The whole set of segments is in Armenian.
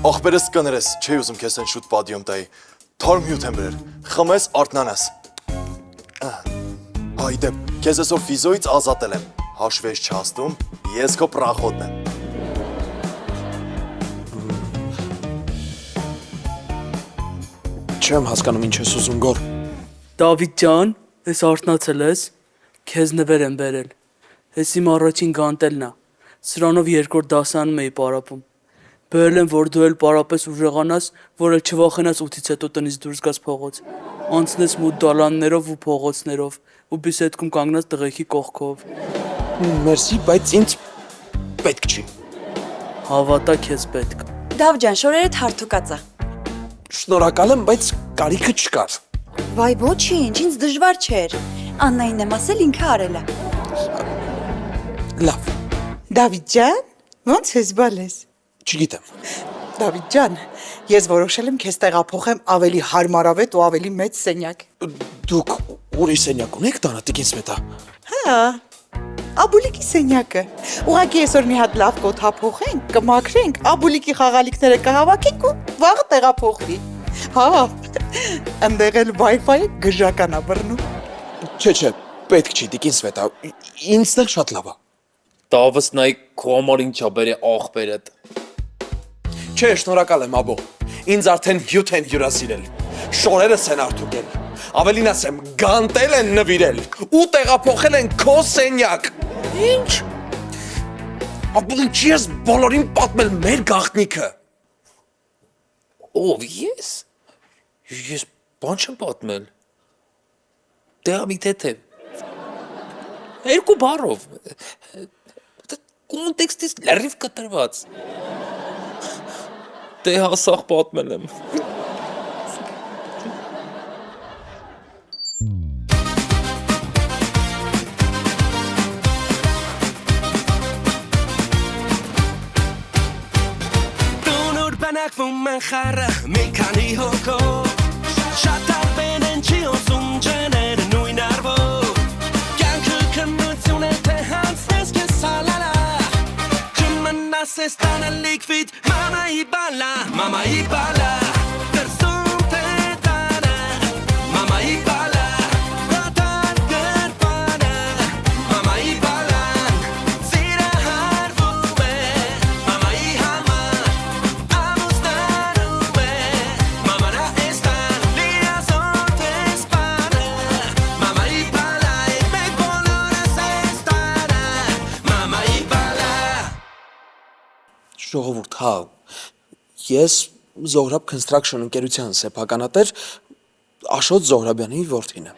Ախպերս կներես, չի ուզում քեզ են շուտ պադիոմ տայի։ Թարմ հյութ եմ բերել, խմես արտնանաս։ Հայդեպ, քեզ այսօր ֆիզոից ազատել եմ, հաշվես չհաստում, ես քո պրախոտն եմ։ Չեմ հասկանում ինչ ես ուզում գոր։ Դավիթ ջան, ես արթնացել ես, քեզ նվեր եմ բերել։ Ես իմ առաջին գանտելն է, սրանով երկրորդ դասանում էի պարապում։ Բերել եմ, որ դու էլ պարապես ուժեղանաս, որ էլ չվախենաս 8-ից հետո տնից դուրս գաս փողոց։ Անցնես մութ դալաններով ու փողոցներով, ու բիսեդքում կանգնած տղեկի կողքով։ Մերսի, բայց ինձ պետք չի։ Հավատա քեզ պետք։ Դավ ջան, շորերդ հարթուկած է։ Շնորհակալ եմ, բայց կարիքը չկար։ Վայ ոչինչ, ինձ դժվար չէր։ Աննային եմ ասել, ինքը արել է։ Լավ, Դավիթ ջան, ո՞նց ես բալես։ չգիտեմ։ Դավիթ ջան, ես որոշել եմ քեզ տեղափոխեմ ավելի հարմարավետ ու ավելի մեծ սենյակ։ Դուք ուրիշ սենյակ ունեք տանատիկին Սվետա։ Հա, Աբուլիկի սենյակը։ Ուղղակի այսօր մի հատ լավ կոթափոխենք, կմաքրենք, Աբուլիկի խաղալիքները կհավաքենք ու վաղը տեղափոխվի։ Հա, այնտեղ էլ Wi-Fi-ը գժական է բռնում։ Չէ, պետք չի տիկին Սվետա։ Ինձ էլ շատ լավ է։ Դավս նայ քո համար ինչա բերե ախպերդ։ Չէ, շնորհակալ եմ, աբո։ Ինձ արդեն հյութ են հյուրասիրել։ Շորերս են արդուկել։ Ավելին ասեմ, գանտել են նվիրել ու տեղափոխել են քո սենյակ։ Ինչ։ Աբո ինչի ես բոլորին պատմել մեր գաղտնիքը։ Ով ես։ Ես բան չեմ պատմել։ Դե ամի թե։ Երկու բառով։ Կոնտեքստից լրիվ կտրված։ Դե հասախ պատմել եմ։ Դունուր բանակվում են խարը մի քանի հոգով Շատ արբեն են չի ոսում ջները նույն արվով Կյանքը քնություն է թե հանցնես կես սալալա Չմնաս ես տանը լիքվիտ մամայի բալա Դրսում թե տանը մամայի բալա Դատար գրպանը մամայի բալան Սիրը հարվում է մամայի համար Ամուսնանում է մամանա էստան Լիազոտ է սպանը մամայի բալա Մեկ բոլորս էստանը մամայի բալա Ժողովուրդ, հա, ես Զոհրաբ Construction ընկերության սեփականատեր Աշոտ Զոհրաբյանի որդին եմ։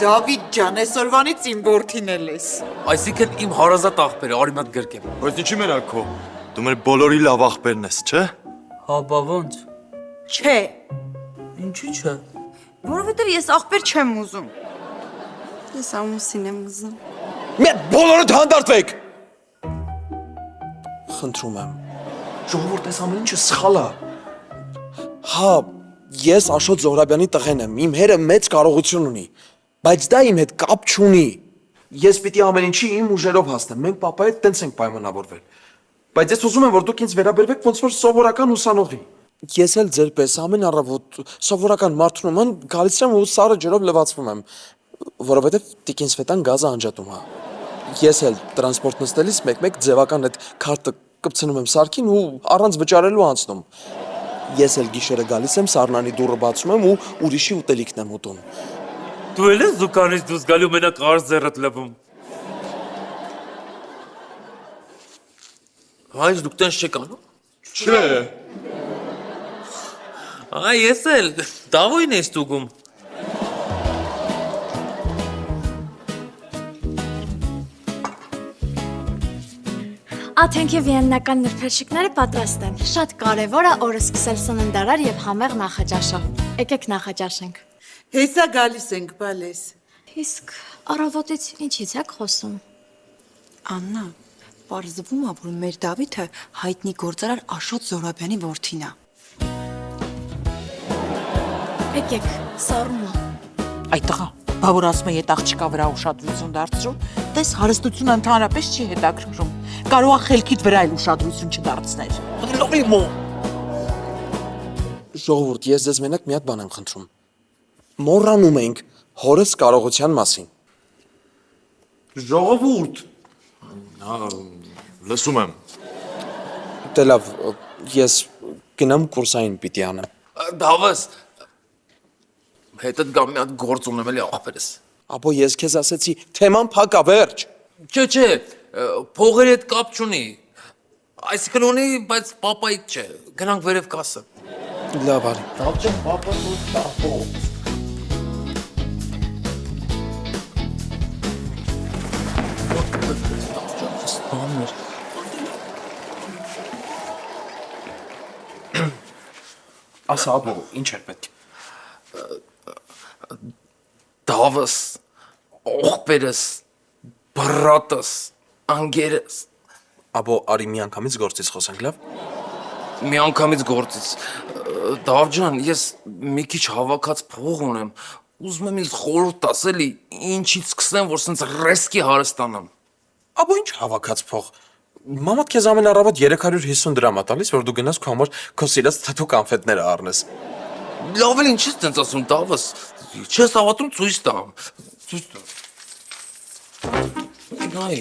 Դավիթ ջան, այսօրվանից իմ որդին ես։ Այսինքն իմ հարազատ ախպերը, արի մատ գրկեմ։ Բայց ինչի մենակ քո, դու մեր բոլորի լավ ախպերն ես, չէ։ Հա, բա ոնց։ Չէ, Ինչու՞ չէ։ որովհետև ես ախպեր չեմ ուզում։ Ես ամուսին եմ ուզում։ Մեկ բոլորդ հանդարտվեք։ Խնդրում եմ։ Ժողովուրդ, այս ամեն ինչը սխալ է։ Հա, ես Աշոտ Զոհրաբյանի տղեն եմ, իմ հերը մեծ կարողություն ունի, բայց դա իմ հետ կապ չունի։ Ես պիտի ամեն ինչի իմ ուժերով հասնեմ, մենք պապայի հետ տենց ենք պայմանավորվել։ Բայց ես ուզում եմ, որ դուք ինձ վերաբերվեք ոնց որ սովորական ուսանողի։ Ես էլ ձեր պես ամեն առավոտ սովորական մարդու նման գալիս եմ ու սառը ջրով լվացվում եմ, որովհետև տիկին Սվետան գազը անջատում է։ Ես էլ տրանսպորտ նստելիս մեկ-մեկ ձևական այդ քարտը կպցնում եմ սարքին ու առանց վճարելու անցնում։ Ես էլ գիշերը գալիս եմ սառնանի դուռը բացում եմ ու ուրիշի ուտելիքն եմ ուտում։ Դու էլ ես դուկանից դուրս գալու մենակ արս ձեռդ լվում։ Հայց դուք տենց չեք անում։ Չէ։ Ես էլ դավոյն ես դուգում։ Աթենքի վիեննական նրբերշիկները պատրաստ են։ Շատ կարևոր է օրը սկսել սննդարար եւ համեղ նախաճաշով։ Եկեք նախաճաշենք։ Հեսա գալիս ենք, բալես։ Իսկ առավոտից ինչից եք խոսում։ Աննա, պարզվում է, որ մեր Դավիթը հայտնի գործարար Աշոտ Զոհրաբյանի որդին է։ Եկեք, սառում է։ Այ տղա, բա որ ասում է այդ աղջկա վրա ուշադրություն դարձրու, տես հարստությունը ընդհանրապես չի հետաքրքրում։ Կարող է խելքիդ վրա էլ ուշադրություն չդարձնել։ Լոմի մո։ Ժողովուրդ, ես ձեզ մենակ մի հատ բան եմ խնդրում։ Մոռանում ենք հորս կարողության մասին։ Ժողովուրդ, Լսում եմ։ դե լավ, ես գնամ կուրսային պիտի անեմ։ Դավս։ Հետդ գամ մի հատ գործ ունեմ էլի աղբերս։ Ապո ես քեզ ասեցի, թեման փակա վերջ։ Չէ, փողերի հետ կապ չունի։ Այսինքն ունի, բայց պապայից չէ։ Գնանք վերև կասը։ Լավ արի։ Ասա, ապո, ինչ էր պետք։ Դավս, աղբերս, բրատս, անգերս։ Ապո, արի մի անգամից գործից խոսենք, լավ։ Մի անգամից գործից։ Դավ ջան, ես մի քիչ հավաքած փող ունեմ։ Ուզում եմ ինձ խորհուրդ տաս էլի, ինչից սկսեմ, որ սենց ռեսկի հարստանամ։ Ապո ինչ հավաքած փող։ Մամադ քեզ ամեն առավոտ 350 դրամ է տալիս, որ դու գնաս քո համար քո սիրած թթու կոնֆետները առնես։ Լավ էլ ինչի՞ տենց ասում Դավս։ Չես հավատում ցույց տամ։ Ցույց տամ։ Նայ։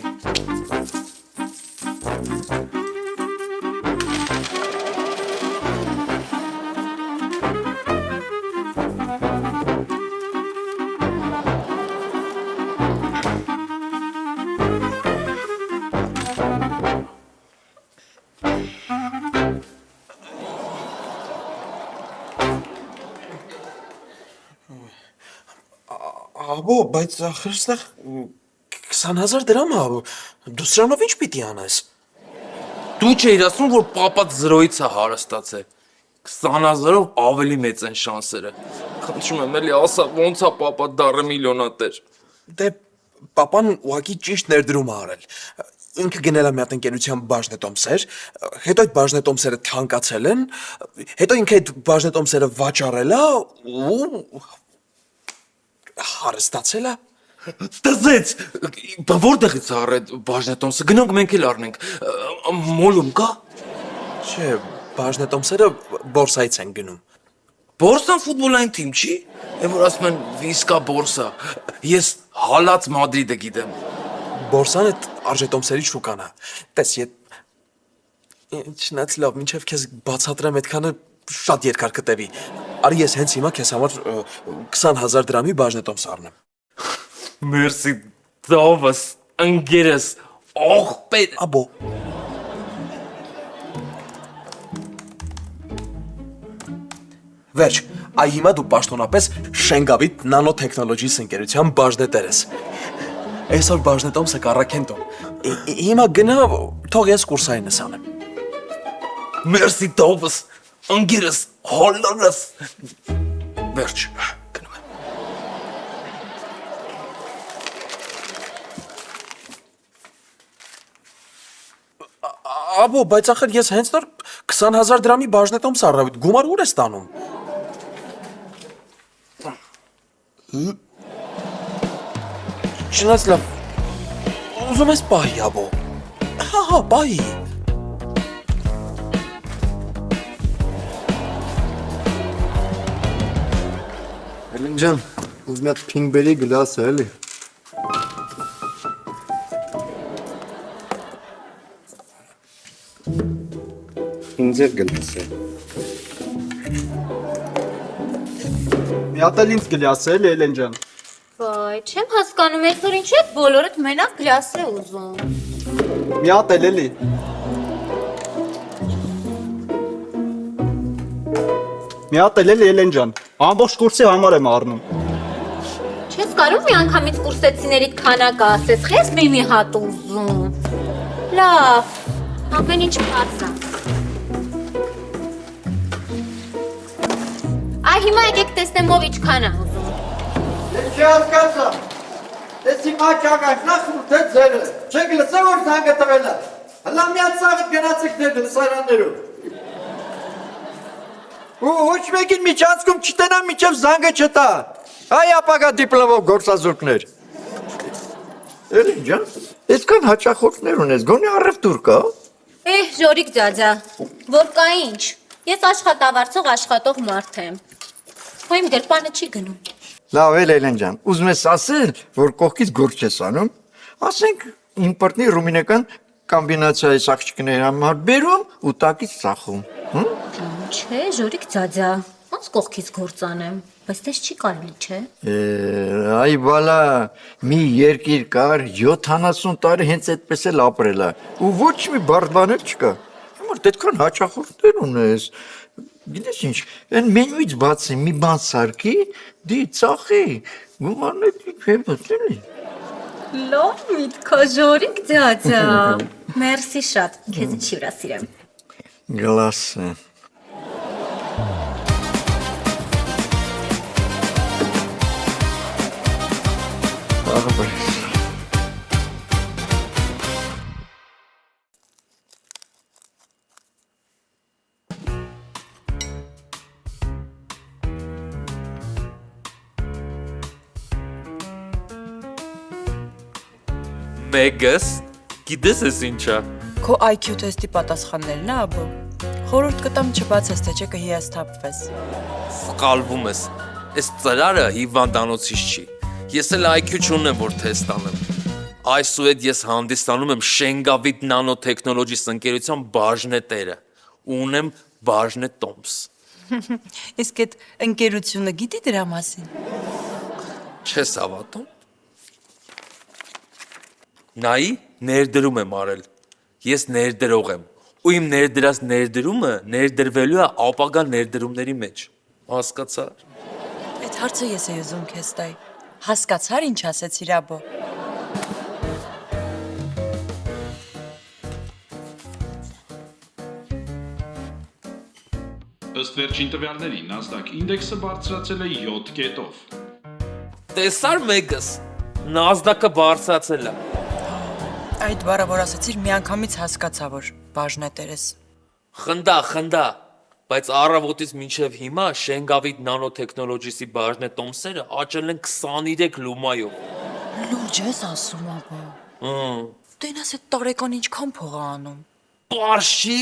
Ապո, բայց ախր ստեղ 20000 դրամ է, դու սրանով ինչ պիտի անես։ Դու չէիր ասում, որ պապատ 0-ից է հարստացել։ 20000-ով ավելի մեծ են շանսերը։ Խնդրում եմ, էլի ասա, ոնց է պապա դառը միլիոնատեր։ Դե պապան ուղղակի ճիշտ ներդրում է արել։ Ինքը գնել է մի հատ ընկերության բաժնետոմսեր, հետո այդ բաժնետոմսերը թանկացել են, հետո ինքը այդ բաժնետոմսերը վաճառել է ու հարստացել է։ Տզեց, բա որտեղից է առել բաժնետոմսը, գնանք մենք էլ առնենք, մոլում կա։ Չէ, բաժնետոմսերը բորսայից են գնում։ Բորսան ֆուտբոլային թիմ չի, է որ ասում են վիսկա բորսա, ես հալած Մադրիդը գիտեմ։ Բորսան այդ արժետոմսերի շուկան է։ Տես, ինչնաց լավ, մինչև քեզ բացատրեմ այդքանը շատ երկար կտևի։ Արի ես հենց հիմա քեզ համար 20000 դրամի բաժնետոմս առնեմ։ Մերսի Դավս, ընկերս, աղբեր։ Աբո։ Վերջ, այ հիմա դու պաշտոնապես Շենգավիթ նանոթեքնոլոջիս ընկերության բաժնետեր ես։ Այսօր բաժնետոմսը կառաքենտոն։ Հիմա գնա, թող ես կուրսայինս անեմ։ Մերսի Դավս, ընկերս, հալալս։ Վերջ, գնում եմ։ Աբո, բայց ախր ես հենց նոր 20000 դրամի բաժնետոմս առավ, գումար ուր ես տանում։ Չնայած լավ, ուզում ես պահի, աբո։ Հա, պահի։ Էլեն ջան, ուզում եմ փինգբերի գլասը, էլի։ Ինձ էլ գլասը։ Մի հատ էլ ինձ գլասը, էլի Էլեն ջան։ Վայ, չեմ հասկանում, այսօր ինչու եք բոլորդ մենակ գլաս է ուզում։ Մի հատ էլ էլի։ Մի հատ էլ էլի Էլեն ջան։ Ամբողջ կուրսի համար եմ առնում։ Չես կարող մի անգամից կուրսեցիներիդ քանակը ասես, խես մի հատ ուզում։ Լավ, ամեն ինչ բաց է։ Այ հիմա եկեք տեսնեմ ով ինչքան է ուզում։ Չի հասկացա։ Ես իմ աչագանք նախ թե ձերը։ Չեք լսել որ զանգը տվել է։ Հլա մի հատ սաղը գնացեք դեր լսարաններով։ Ու ոչ մեկին միջանցքում չտենա միջև զանգը չտա։ Այ ապագա դիպլոմով գործազուրկներ։ Էլին ջան, այսքան հաճախորդներ ունես, գոնե առևտուր կա։ Ժորիկ ջաջա, որ կա ինչ։ Ես աշխատավարձող աշխատող մարդ եմ։ Ու իմ գրպանը չի գնում։ Լավ է Լեյլան ջան, ուզում ես ասել, որ կողքից գործ չես անում։ Ասենք իմպորտնի ռումինական կոմբինացիայի աղջիկների համար բերում ու տակից ծախում։ Չէ, ժորիկ ձաձա։ Ոնց կողքից գործ անեմ, բայց դες չի կարելի, չէ։ Այ բալա, մի երկիր կար 70 տարի հենց այդպես էլ ապրել է ու ոչ մի բարդ բան էլ չկա։ Հիմա դետքան հաճախորդներ ունես։ Գիտես ինչ, այն մենյուից բացի մի բան սարքի, դի ծախի, գումարներ չեմ էլի։ Լավ միտք է, ժորիկ ձաձա։ Մերսի շատ, քեզ ինչի վրա սիրեմ։ Գլասը։ Մեգս, գիտես ես ինչա։ Քո IQ թեստի պատասխաններն է, աբո։ Խորհուրդ կտամ չբացես, թե չէ կհիասթափվես։ Սխալվում ես։ Այս ծրարը հիվանդանոցից չի։ Ես էլ IQ չունեմ, որ թեստ անեմ։ Այսուհետ ես հանդիսանում եմ Շենգավիթ նանոթեքնոլոջիս ընկերության բաժնետերը։ Ունեմ բաժնետ Տոմս։ Իսկ այդ ընկերությունը գիտի դրա մասին։ Չես հավատում։ Նայի, ներդրում եմ արել։ Ես ներդրող եմ։ Ու իմ ներդրած ներդրումը ներդրվելու է ապագա ներդրումների մեջ։ Հասկացա՞ր։ Այդ հարցը ես էի ուզում քեզ տալ։ Հասկացար ինչ ասեցիր, աբո։ Ըստ վերջին տվյալների Nasdaq ինդեքսը բարձրացել է 7 կետով։ Տեսար մեգս, Nasdaq-ը բարձրացել է։ Այդ բառը որ ասացիր, միանգամից հասկացա, որ բաժնետեր ես։ Խնդա, բայց առավոտից մինչև հիմա Շենգավիթ նանոթեքնոլոջիսի բաժնետ Տոմսերը աճել են 23 լումայով։ Լուրջ ես ասում, աբո։ Տենաս այդ տարեկան ինչքան փող է անում։ Պարզ չի,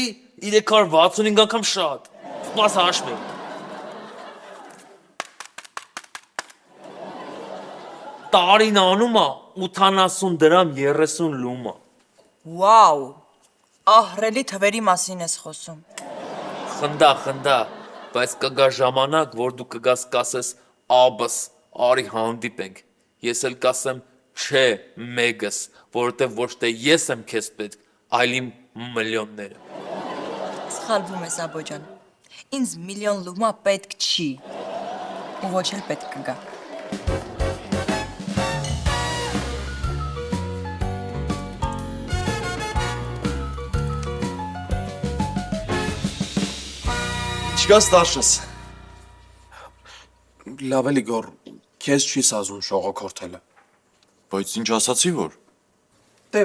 365 անգամ շատ։ Սպաս հաշվի։ Տարին անում է 80 դրամ 30 լումա։ Վաու։ Ահռելի թվերի մասին ես խոսում։ Խնդա, բայց կգա ժամանակ, որ դու կգաս կասես աբս, արի հանդիպենք։ Ես էլ կասեմ չէ, մեգս, որովհետև ոչ թե ես եմ քեզ պետք, այլ իմ միլիոնները։ Սխալվում ես, աբո ջան։ Ինձ միլիոն լումա պետք չի։ Ու ոչ էլ պետք կգա։ Չկա ստարշս։ Լավ էլի գոր, քեզ չի սազում շողոքորթելը։ Բայց ինչ ասացի որ։ Դե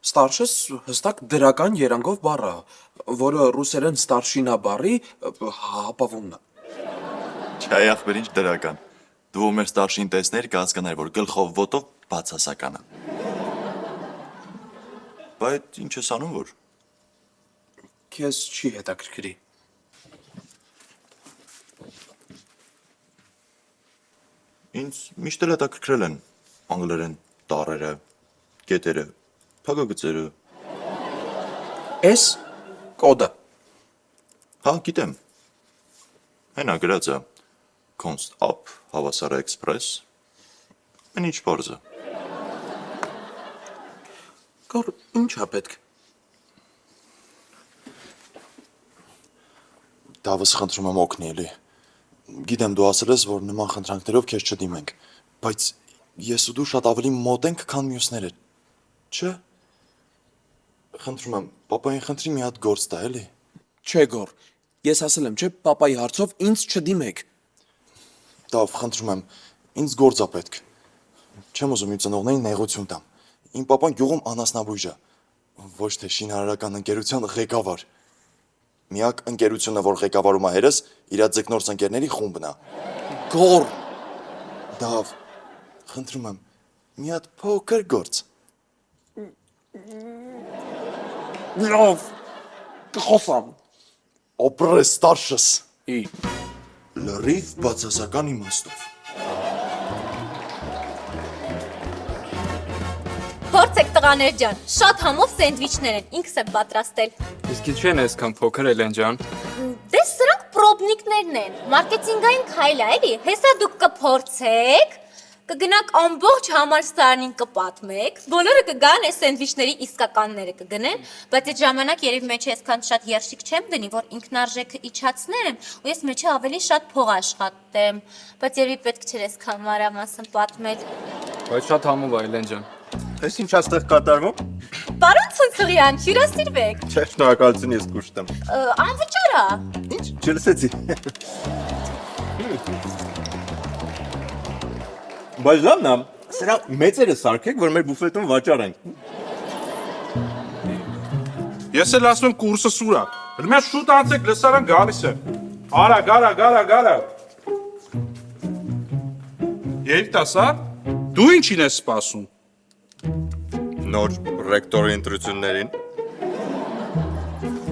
ստարշս հստակ դրական երանգով բառ է, որը ռուսերեն ստարշինա բառի հապավումն է։ Չէ, ախպեր ինչ դրական։ Դու մեր ստարշին տեսներ կհասկանար, որ գլխով ոտով բացասական է։ Բայց ինչ ես անում որ։ Քեզ չի հետաքրքրի։ Ինձ միշտ էլ հետաքրքրել են անգլերեն տառերը, կետերը, փակագծերը։ Էս կոդը։ Հա, գիտեմ։ Հենա գրած է Const Up Հավասար Express։ Մեն ինչ բարձ է։ Գոր, ինչ է պետք։ Դավս խնդրում եմ օգնի էլի։ Գիտեմ դու ասել ես, որ նման խնդրանքներով քեզ չդիմենք, բայց ես ու դու շատ ավելի մոտ ենք, քան մյուսները, չէ՞։ Խնդրում եմ, պապային խնդրի մի հատ գործ տա, էլի։ Չէ գոր, ես ասել եմ, չէ, պապայի հարցով ինձ չդիմեք։ Դավ, խնդրում եմ, ինձ գործ է պետք։ Չեմ ուզում իմ ծնողներին նեղություն տամ։ Իմ պապան գյուղում անասնաբույժ է, ոչ թե շինարարական ընկերության ղեկավար։ Միակ ընկերությունը, որ ղեկավարում է հերս, իր ձկնորս ընկերների խումբն է։ Գոր։ Դավ, խնդրում եմ, մի հատ փոքր գործ։ Լավ, կխոսամ։ Օպրես ստարշս։ ի Լրիվ բացասական իմաստով։ Փորձեք տղաներ ջան, շատ համով սենդվիչներ են, ինքս եմ պատրաստել։ Իսկ ինչու են այսքան փոքր Էլեն ջան։ Դե սրանք պրոբնիկներն են, մարքեթինգային քայլ է, էլի։ Հեսա դուք կփորձեք, կգնաք ամբողջ համալսարանին կպատմեք, բոլորը կգան այս սենդվիչների իսկականները կգնեն, բայց այդ ժամանակ երևի մեջը այսքան շատ երշիկ չեմ դնի, որ ինքնարժեքը իջացնեմ, ու ես մեջը ավելի շատ փող աշխատեմ, բայց երևի պետք չէր այսքան մանրամասն պատմել։ Բայց շատ համով է Էլեն ջան։ Այս ինչ աստեղ կատարվում։ Պարոն Ցնցուղյան, հյուրասիրվեք։ Չէ, շնորհակալություն ես կուշտեմ։ Անվճար է։ Ինչ, չլսեցի։ Բայց լավն է, սրա մեծերը սարքեք, որ մեր բուֆետում վաճառենք։ Ես էլ ասում եմ կուրսը սուր է։ Հենց շուտ անցեք, լսարան գալիս է։ Արա, գարա։ Երիտասարդ, դու ինչին ես սպասում։ Նոր ռեկտորի ընտրություններին։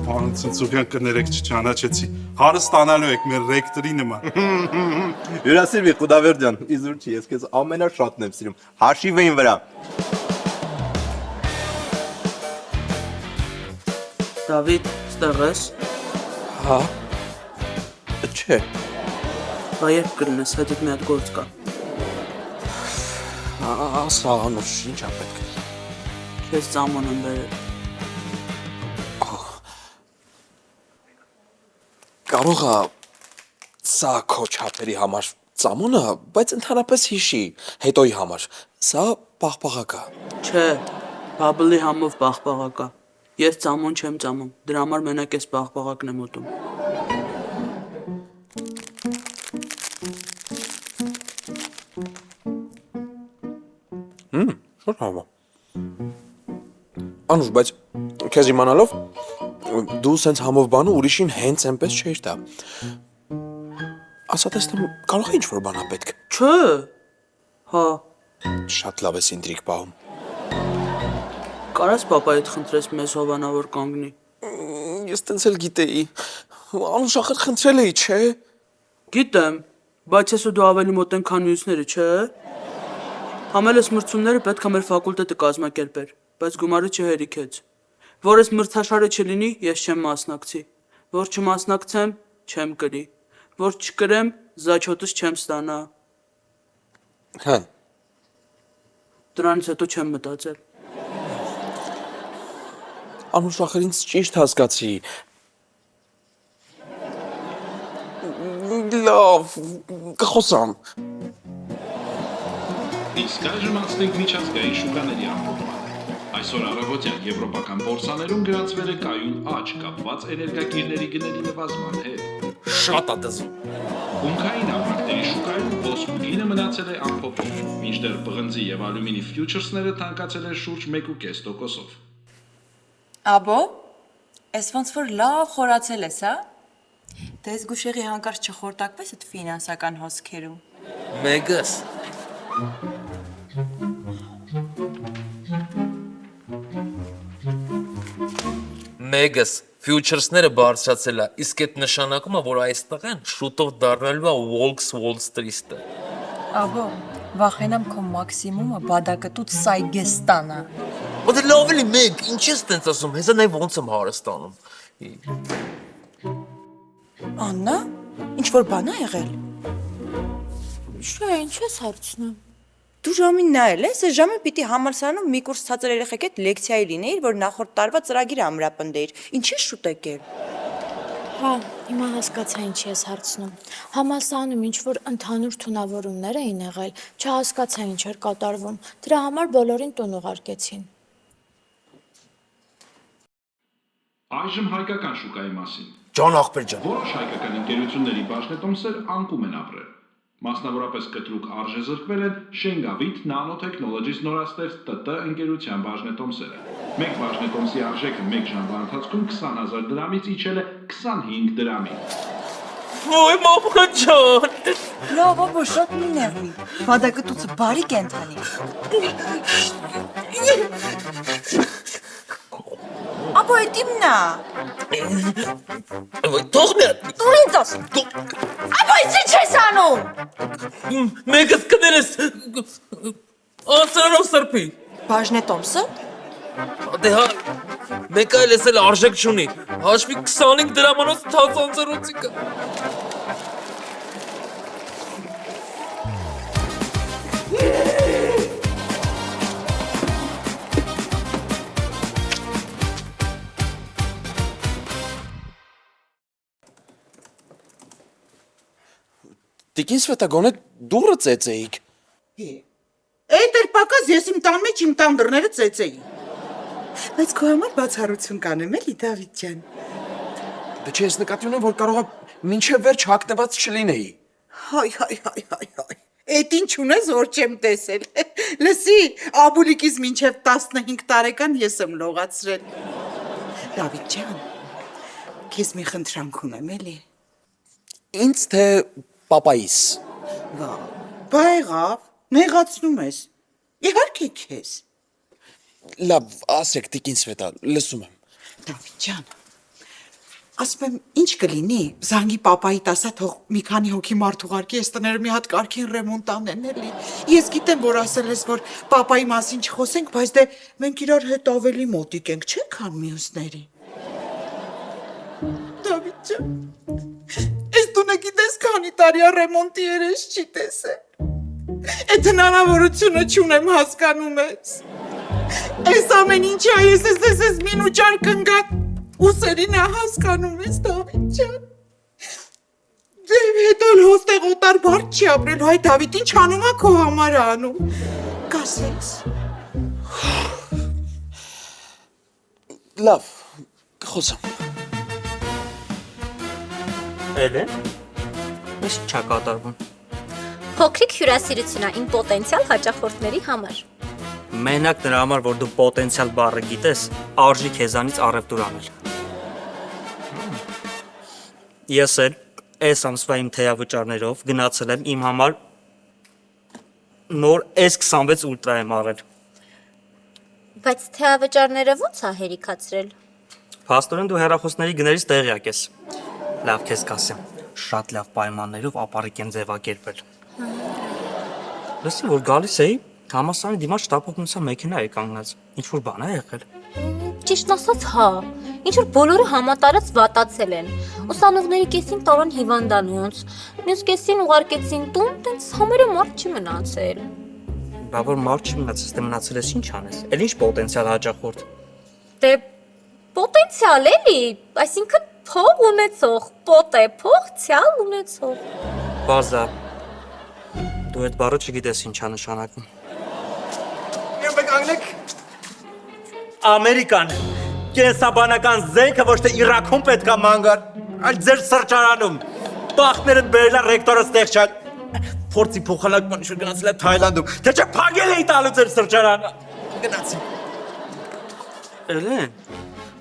Պարոն Ցնցուղյան կներեք չճանաչեցի։ Հարստանալու եք մեր ռեկտորի նման։ Հյուրասիրվի Խուդավեր ջան, իզուր չի, ես քեզ ամենաշատն եմ սիրում։ Հաշիվային վրա։ Դավիթ, ստեղ ես։ հա չէ Բա երբ կլնես, հետդ մի հատ գործ կա։ ասա Անուշ ինչ է պետք Քեզ ծամոն եմ բերել։ կարող է սա քո չափերի համար ծամոնը բայց ընդհանրապես հիշի հետոյի համար սա պաղպաղակ է Չէ, բաբլի համով պաղպաղակ է։ Ես ծամոն չեմ ծամում, դրա համար մենակ ես պաղպաղակն եմ ուտում։ Շուտ համա Անուշ, բայց քեզ իմանալով դու սենց համով բանը ուրիշին հենց այնպես չէիր տա ասա տեսնեմ կարող է ինչ-որ բան ա պետք Չէ, հա Շատ լավ ես ինտրիգ պահում Կարաս պապայիդ խնդրես մեզ հովանավոր կանգնի Ես տենց էլ գիտեի Անուշ ախր խնդրել էի, չէ Գիտեմ, բայց ես ու դու ավելի մոտ են քան մյուսները, չէ Համելես մրցումները պետք է մեր ֆակուլտետը կազմակերպեր, բայց գումարը չհերիքեց Որ ես մրցաշարը չլինի, ես չեմ մասնակցի Որ չմասնակցեմ, չեմ կրի Որ չկրեմ, զաչոտս չեմ ստանա Հա Դրանից հետո չեմ մտածել Անուշ ախր ինձ ճիշտ հասկացի Լավ, կխոսամ Իսկ այժմ անցնենք միջազգային շուկաների ամփոփմանը։ Այսօր առավոտյան եվրոպական բորսաներում գրանցվել է կայուն աճ կապված էներգակիրների գների նվազման հետ։ Շատ է դզում։ Հունքային ապրանքների շուկայում ոսկու գինը մնացել է անփոփոխ, մինչդեռ պղնձի եւ ալյումինի ֆյուչերսները թանկացել են շուրջ 1.5%-ով։ Աբո, ես ոնց որ լավ խորացել ես, հա? Դե ես գուշեղի հանկարծ չխորտակվես այդ ֆինանսական հոսքերում։ Մեգս։ Մեգս ֆյուչերսները բարձրացել է, իսկ այդ նշանակում է, որ այստեղ են շուտով դառնալու է Wolks Wall Street-ը։ Աբո, վախենամ քո մաքսիմումը բադակտուց Սայգեստանա։ Ո՞դ լավ էլի մեկ, ինչ ես տենց ասում, հեսա նայ ոնց եմ հարստանում։ Աննա, ինչ որ բան ա եղել։ Չէ, ինչ ես հարցնում։ Դու ժամին նայել ես, այս ժամին պիտի համալսարանում մի կուրս ցածր երեխեք հետ լեկցիայի լինեիր, որ նախորդ տարվա ծրագիրը ամրապնդեիր։ Ինչ ես շուտ եկել։ Հա, հիմա հասկացա ինչ ես հարցնում։ Համալսարանում ինչ որ ընդհանուր թունավորումներ էին եղել, չհասկացա ինչ էր կատարվում։ Դրա համար բոլորին տուն ուղարկեցին։ Այժմ հայկական շուկայի մասին։ Ջան ախպեր ջան։ Որոշ հայկական ընկերությունների բաժնետոմսեր անկում են ապրել։ Մասնավորապես կտրուկ արժեզրկվել են Շենգավիթ Nanotechnologies նորաստեղծ ՏՏ ընկերության բաժնետոմսերը։ Մեկ բաժնետոմսի արժեքը 1 ժամվա ընթացքում 20,000 դրամից իջել է 25 դրամի։ Ոյ մամա ջան Լավ, աբո, շատ մի նեղվի։ Բադակտուցը բարի կենթանի։ Աբո էդ իմն է։ Ոյ թող մի հատ։ Դու ինձ ասում։ Աբո ինչ ես անում։ Մեկս կներես ասրանով սրբի։ Բաժնե Տոմսը։ Դե հա մեկ այլ էսել արժեք չունի։ Հաշվի 25 դրամանոց թացանցերոցի կա։ Տիկին Սվետա գոնե դուրը ծեծեիք։ Այդ էր պակաս ես իմ տան մեջ իմ տան դռները ծեծեի։ Բայց քո համար բացառություն կանեմ էլի Դավիթ ջան։ Դե չէ, ես նկատի ունեմ, որ կարող է մինչև վերջ հագնված չլինեի։ Հայ։ Էդ ինչ ունես որ չեմ տեսել։ Լսի, Աբուլիկից մինչև 15 տարեկան ես եմ լողացրել։ Դավիթ ջան, քեզ մի խնդրանք ունեմ էլի։ Ինձ թե պապայիս։ Բա եղավ, նեղացնում ես։ Իհարկե քեզ։ Լավ, ասեք տիկին Սվետա, լսում եմ։ Դավիթ ջան, ասում եմ, ինչ կլինի, զանգի պապայիդ ասա, թող մի քանի հոգի մարդ ուղարկի, ես տները մի հատ կարգին ռեմոնտ անեն էլի։ Ես գիտեմ, որ ասել ես, որ պապայի մասին չխոսենք, բայց դե մենք իրար հետ ավելի մոտիկ ենք, չէ՞ քան մյուսների։ Դավիթ ջան, ես դու նգիտես քանի տարի ռեմոնտի երես չի տեսել։ Այդ հնարավորությունը չունեմ հասկանում ես։ Այս ամեն ինչի այս մինուճար կնգատ ուսերին է հասկանում ես Դավիթ ջան։ Դե հետո հոստեղ օտար բարդ չի ապրելու, հայ Դավիթ ինչ անում է քո համար անում։ Կասես։ Լավ, կխոսամ։ Էլեն։ Ես չա կատարվում։ Փոքրիկ հյուրասիրություն է իմ պոտենցիալ հաճախորդների համար։ Մենակ նրա համար, որ դու պոտենցիալ բառը գիտես, արժի քեզանից առևտուր անել։ Ես էլ այս ամսվա իմ թեյավճարներով գնացել եմ իմ համար նոր S26 Ultra եմ առել։ Բայց թեավճարները ո՞նց է հերիքացրել։ Փաստորեն դու հեռախոսների գներից տեղյակ ես։ Լավ քեզ կասեմ, շատ լավ պայմաններով ապարիկ եմ ձևակերպել։ Լսի, որ գալիս էի, համալսարանի դիմաց շտապօգնության մեքենա է կանգնած։ Ինչ որ բան է եղել։ Ճիշտ ասած, հա, ինչ որ բոլորը համատարած վատացել են։ Ուսանողների կեսին տարան հիվանդանոց, մյուս կեսին ուղարկեցին տուն, տենց համարը մարդ չի մնացել։ Բա որ մարդ չի մնացել, դե մնացել ես ինչ անես։ Էլ ինչ պոտենցիալ հաճախորդ։ Դե պոտենցիալ էլի, այսինքն փող ունեցող, փողցիալ ունեցող։ Բազա։ Դու այդ բառը չգիտես ինչ է նշանակում։ Եկեք անգլեք։ Ամերիկան կենսաբանական զենքը ոչ թե Իրաքում պետք է մանգար, այլ ձեր սրճարանում։ Բախտները բերելա ռեկտորը ստեղ չա։ Փորձի փոխանակման ինչ գնացել է Թայլանդում։ Թե չէ փագել էի տալու ձեր սրճարանը։ Գնացի։ Էլեն,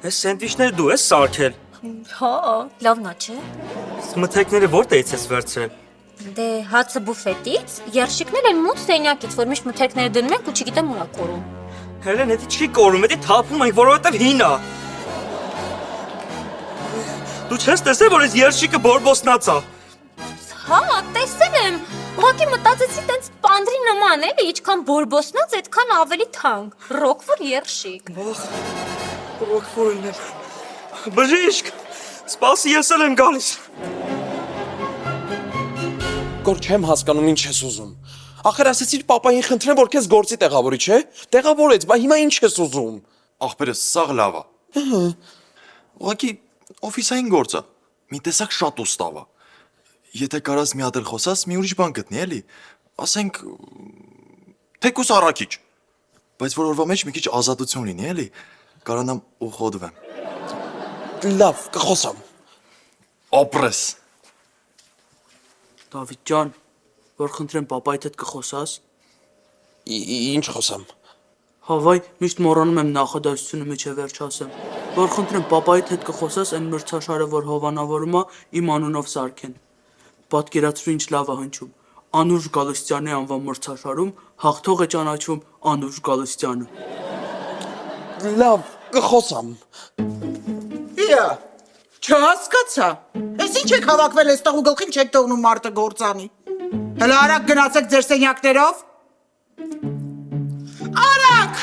այս սենդվիչները դու ես սարքել։ Հա, լավն է, չէ։ Մթերքները որտեղից ես վերցրել։ Դե հացը բուֆետից, երշիկներ են մութ սենյակից, որ միշտ մթերքները դնում ենք ու չգիտեմ ուր է կորում։ Հելեն, դա չի կորում, դա թափում ենք, որովհետև հին է։ Դու չես տեսել, որ այս երշիկը բորբոսնած է։ Հա, տեսել եմ։ Ուղղակի մտածեցի տենց պանդրի նման էլի, ինչքան բորբոսնած, այդքան ավելի թանկ։ Ռոկֆոր երշիկ։ Ռոկֆորն է։ Բժիշկ, սպասի, ես էլ եմ գալիս։ Գոր չեմ հասկանում ինչ ես ուզում։ Ախր ասեցիր պապային խնդրեմ, որ քեզ գործի տեղավորի, չէ՞։ Տեղավորեց, բա հիմա ինչ ես ուզում։ Ախպերս, սաղ լավ է։ Ուղղակի օֆիսային գործ է։ Մի տեսակ շատ ուստավ է։ Եթե կարաս մի հատ էլ խոսած, մի ուրիշ բան գտնի, էլի։ Ասենք թեկուս առաքիչ։ Բայց որ օրվա մեջ մի քիչ ազատություն լինի, էլի։ Կարանամ ու խոդվեմ։ Լավ, կխոսամ։ Ապրես։ Դավիթ ջան, որ խնդրեմ պապայիդ հետ կխոսաս։ Ինչ խոսամ։ Հավայ, միշտ մոռանում եմ նախադասությունը միջև վերջ ասեմ։ Որ խնդրեմ պապայիդ հետ կխոսաս այն մրցաշարը, որ հովանավորում է, իմ անունով սարքեն։ Պատկերացրու ինչ լավ է հնչում։ Անուշ Գալստյանի անվան մրցաշարում հաղթող է ճանաչվում Անուշ Գալստյանը։ Լավ, կխոսամ։ Իա, չհասկացա։ Ես ինչ եք հավաքվել այստեղ ու գլխին չեք թողնում մարդը գործանի։ Հələ արագ գնացեք ձեր սենյակներով։ Արագ։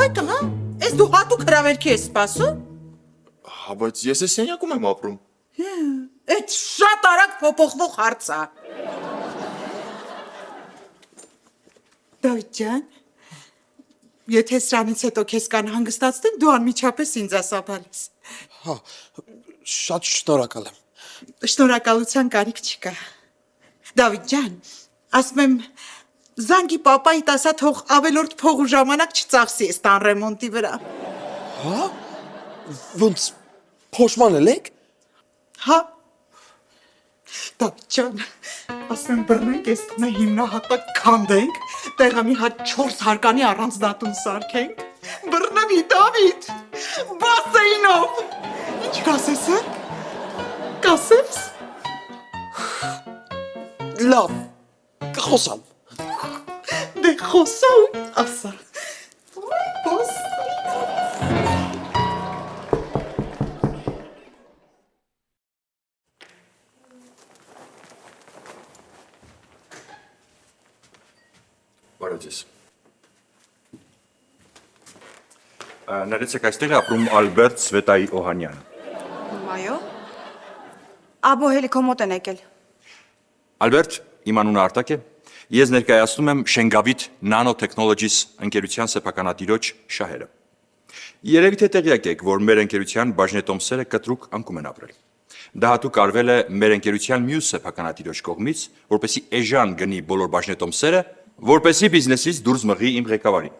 Այդ հա, ես դու հատուկ հրավերքի ես սպասում։ Հա, բայց ես այս սենյակում եմ ապրում։ Այդ շատ արագ փոփոխվող հարց է։ Դավիթ ջան, եթե սրանից հետո քեզ կան հանգստացնեն, դու անմիջապես ինձ ասա բալես։ Հա, շատ շնորհակալ եմ։ Շնորհակալության կարիք չկա։ Դավիթ ջան, ասում եմ զանգի պապայիդ ասա թող ավելորդ փող ու ժամանակ չծախսի այս տան ռեմոնտի վրա։ Հա? Ոնց փոշմանել եք։ Հա։ Դավիթ ջան, ասում եմ բռնենք այս տանը հիմնահատակ քանդենք, տեղը մի հատ 4 հարկանի առանձնատուն սարքենք։ Բռնվի Դավիթ, բասեինով։ Ինչ կասես, հա? Կասես։ Լավ, կխոսամ։ Դե խոսում, ասա։ Բարև ձեզ։ Ներեցեք այստեղ է ապրում Ալբերտ Սվետայի Օհանյանը։ Այո։ Աբո հելիքո մոտ են եկել։ Ալբերտ, իմ անունը Արտակ է։ Ես ներկայացնում եմ Շենգավիթ Nanotechnologies ընկերության սեփականատիրոջ շահերը։ Երևի թե տեղյակ եք, որ մեր ընկերության բաժնետոմսերը կտրուկ անկում են ապրել։ Դա հատուկ արվել է մեր ընկերության մյուս սեփականատիրոջ կողմից, որպեսզի էժան գնի բոլոր բաժնետոմսերը, որպեսզի բիզնեսից դուրս մղի իմ ղեկավարին։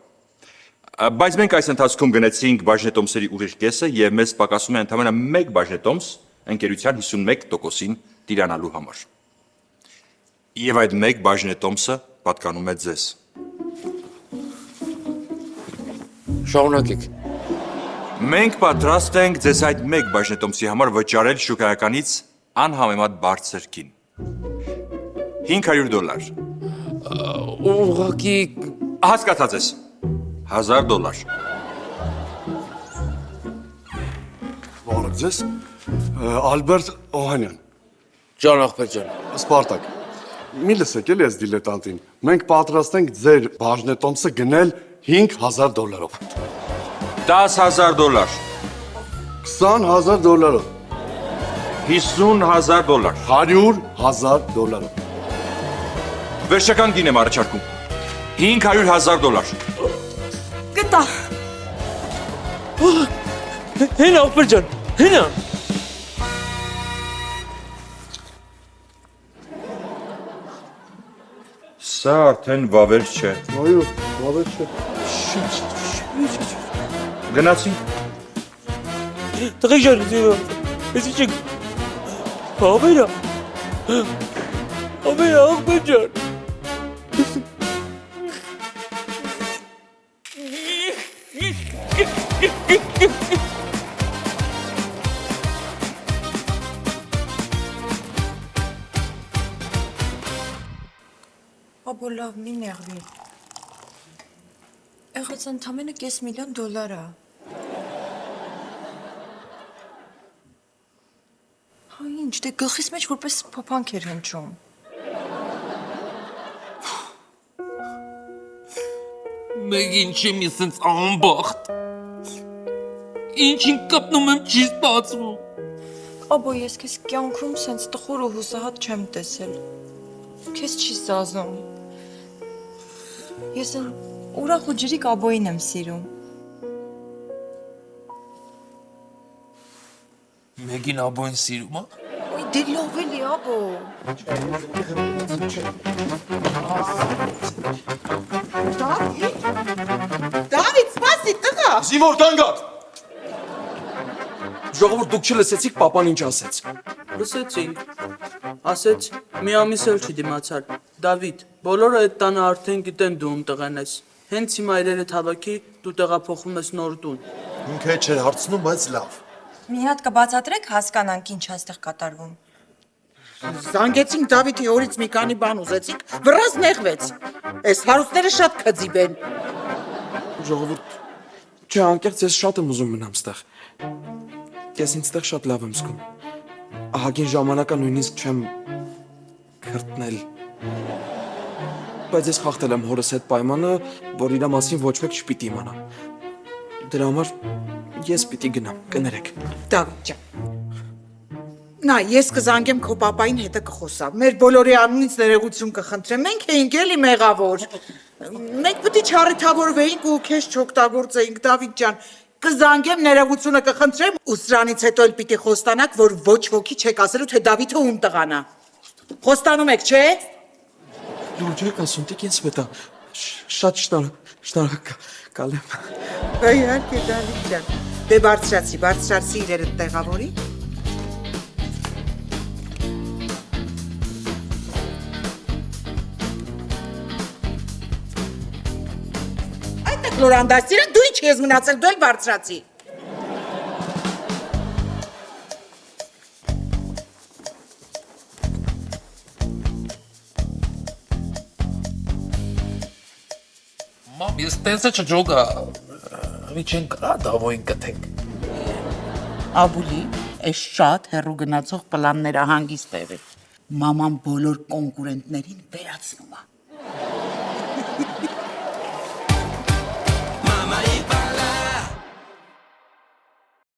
Բայց մենք այս ընթացքում գնեցինք բաժնետոմսերի ուղիղ կեսը եւ մեզ պակասում է ընդամենը 1 բաժնետոմս ընկերության 51%-ին տիրանալու համար։ Եվ այդ 1 բաժնետոմսը պատկանում է ձեզ։ Շարունակեք։ Մենք պատրաստ ենք ձեզ այդ 1 բաժնետոմսի համար վճարել շուկայականից անհամեմատ բարձր գին։ $500։ Ուղղակի հասկացած ես։ $1000։ Բարև ձեզ։ Ալբերտ Օհանյան։ Ջան ախպեր ջան։ Սպարտակ։ Մի լսեք էլի այս դիլետանտին։ Մենք պատրաստ ենք ձեր բաժնետոմսը գնել $5000-ով։ $10,000։ $20,000-ով։ $50,000։ $100,000-ով։ Վերջական գին եմ առաջարկում։ $500,000։ Գտա։ Հենա ախպեր ջան, հենա։ Սա արդեն վավեր չէ։ Այո, վավեր չէ։ Գնացինք։ Տղեկ ջան, ես ինչ եք։ Ավերա։ Ավերա ախպեր ջան։ Աբո լավ, մի նեղվի։ Եղած ընդամենը $500,000 է։ Հա ինչ, դե գլխիս մեջ որպես փոփանք էր հնչում։ Մեկ ինչի մի սենց անբախտ։ Ինչին կպնում եմ չի ստացվում։ Աբո ես քեզ կյանքում սենց տխուր ու հուսահատ չեմ տեսել։ Քեզ չի սազում։ Ես են ուրախ ու ջրիկ աբոյին եմ սիրում։ Մեկին աբոյին սիրում է։ Ոյ դե լավ էլի աբո։ Դավիթ, սպասի, տղա։ Զինվոր դանգած։ Ժողովուրդ դուք չլսեցիք papan ինչ ասեց։ Լսեցինք։ Ասեց մի ամիս էլ չի դիմացար։ Դավիթ, բոլորը այդ տանը արդեն գիտեն դու ում տղեն ես։ Հենց հիմա այրերը հավաքի դու տեղափոխվում ես նոր տուն։ Ինքը չէր հարցնում, բայց լավ։ Մի հատ կբացատրեք հասկանանք ինչ այստեղ կատարվում։ Զանգեցինք Դավիթի օրից մի քանի բան ուզեցինք, վրազ նեղվեց։ Այս հարուստները շատ քծիբ են։ Ժողովուրդ, չէ, անկեղծ ես շատ եմ ուզում մնամ ստեղ։ Ես ինձ ստեղ շատ լավ եմ զգում։ Ահագին ժամանակա նույնիսկ չեմ քրտնել։ Բայց ես խախտել եմ հորս հետ պայմանը, որ իր մասին ոչ մեկ չպիտի իմանա։ Դրա համար ես պիտի գնամ, կներեք։ Դավիթ ջան։ Նա, ես կզանգեմ քո պապային հետը կխոսա։ Մեր բոլորի անունից ներողություն կխնդրեմ։ Մենք էինք էլի մեղավոր։ Մենք պետք է չառիթավորվեինք ու քեզ չօգտագործեինք, Դավիթ ջան։ Կզանգեմ, ներողությունը կխնդրեմ, ու սրանից հետո էլ պիտի խոստանաք, որ ոչ ոքի չեք ասելու, թե Դավիթը ում տղան է։ Խոստանում եք, չէ՞։ Լուրջ եք ասում, տիկ ինձ պետա։ Շատ շնորհակալ եմ։ Իհարկե, Դավիթ ջան։ Դե բարձրացի իրերդ տեղավորի։ Լորանդասիրը դու ինչ ես մնացել, դու էլ բարձրացի։ Մամ, ես տեսա չջոգա, մի չեն կրա դավոյին կթենք։ Աբուլի, այս շատ հեռու գնացող պլանները հանգիստ եղի։ Մաման բոլոր կոնկուրենտներին վերացնում է։